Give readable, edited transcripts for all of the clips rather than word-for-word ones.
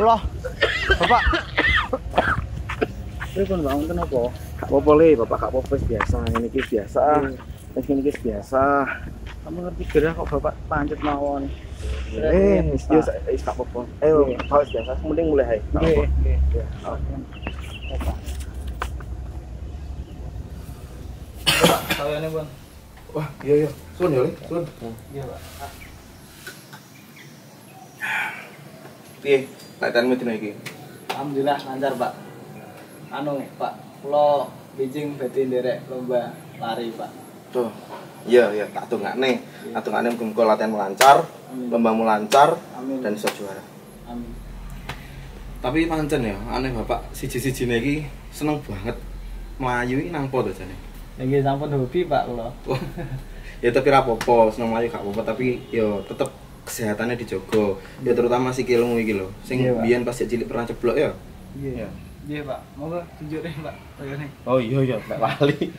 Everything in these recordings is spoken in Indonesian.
Astagfirullah. Bapak. Ini pun bangun kenapa? Gak apa-apa le, Bapak gak apa-apa biasa. Ini ki biasa. Ini ki biasa. Kamu ngerti gerah kok Bapak pancet mawon. Wis gak apa-apa. Ayo, Bapak biasa. Mending mulai ae. Nggih, nggih. Pak, sayane, Bang. Wah, iya. Sun ya, Le. Sun. Iya, Pak. Piye? Latihan meeting iki. Alhamdulillah lancar, Pak. Anu, Pak, kula bijing badhe nderek lomba lari, Pak. Tuh. Iya, tak tungakne. Tak tungakne muga-muga latihanmu lancar, lombamu lancar, Amin. dan iso juara. Amin. Tapi pancen ya, aneh Bapak siji-sijine iki seneng banget mlayu iki nang po to jane. Nggih sampun hobi, Pak, kula. Ya tapi ra apa-apa, seneng mlayu gak apa-apa, tapi yo tetep kesehatannya dijogo. Ya terutama sikilmu iki lho. Sing Iya, Pak. biyen pas cilik pernah ceblok ya. Iya. Iya, Pak. Monggo tunjuk deh, Pak. Kayane. Oh iya, tak lali.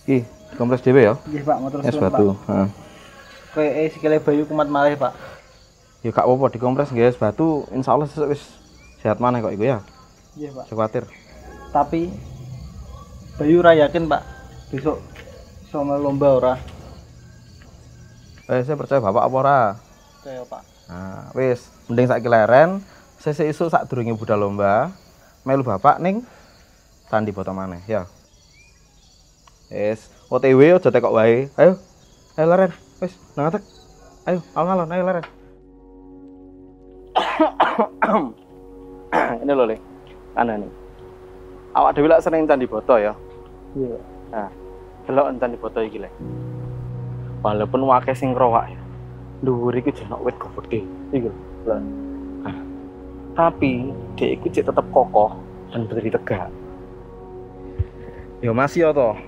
Ki, kompres dhewe ya. Nggih, Pak, matur Es suwun, Pak. batu. Heeh. Kowe sikile Bayu kumat malih, Pak. Ya gak apa-apa dikompres nggih es batu, insyaallah sesuk wis sehat maneh kok iku ya. Iya, Pak. Kuwatir. Tapi Bayu ora yakin, Pak. Besok iso melu lomba ora? Saya percaya Bapak apa ora? Kaya, Pak. Nah, wis, mending saiki leren, sesuk esuk sadurunge budal lomba, melu Bapak ning Candi Boto maneh, ya. Wis, OTW aja tekok wae. Ayo. Ayo leren, wis, nang atek. Ayo, alon-alon, ayo leren. Ini lho, Le. Kanane. Awak dhewe lak seneng Candi Boto ya. Iya. Nah, delok Candi Boto iki, Le. Walaupun wake sing ngrowak ya. Dhuwur iki jenok wit gede. Iki lho. Nah, tapi dia iku cek tetep kokoh dan berdiri tegak. Ya masih ya toh.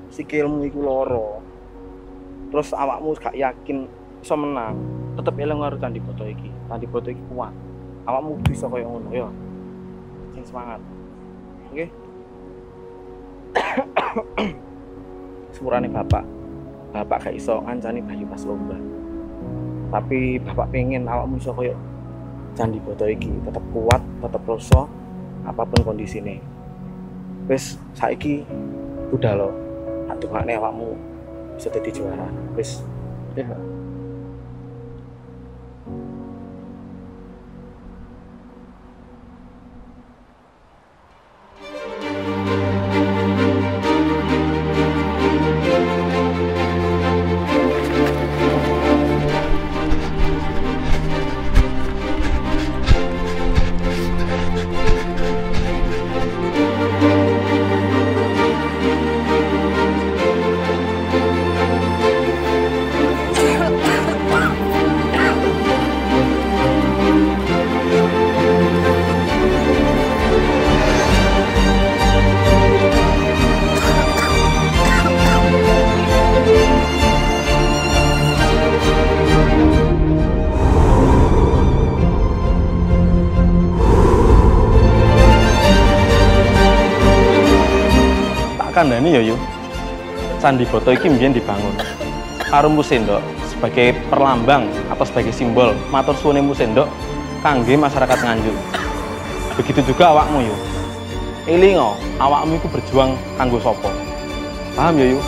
Sikilmu iku loro. Terus awakmu gak yakin iso menang. Tetep eling karo Candi Boto iki. Candi Boto iki kuat. Awakmu kudu iso koyo ngono ya. Sing semangat. Oke? Sepurane Bapak. Bapak gak iso ngancani Bayu pas lomba. Tapi Bapak pengen awakmu iso koyo Candi Boto iki tetep kuat, tetep rasa apapun kondisine. Wis saiki udah lo. Tak dongakne awakmu bisa dadi juara. Wis. Ya. Jane ya yo. Candi Boto iki mbiyen dibangun karo Musendok sebagai perlambang atau sebagai simbol matur suwune Musendok kangge masyarakat Nganjuk. Begitu juga awakmu yo. Elingo, awakmu iku berjuang kanggo sapa? Paham ya yo?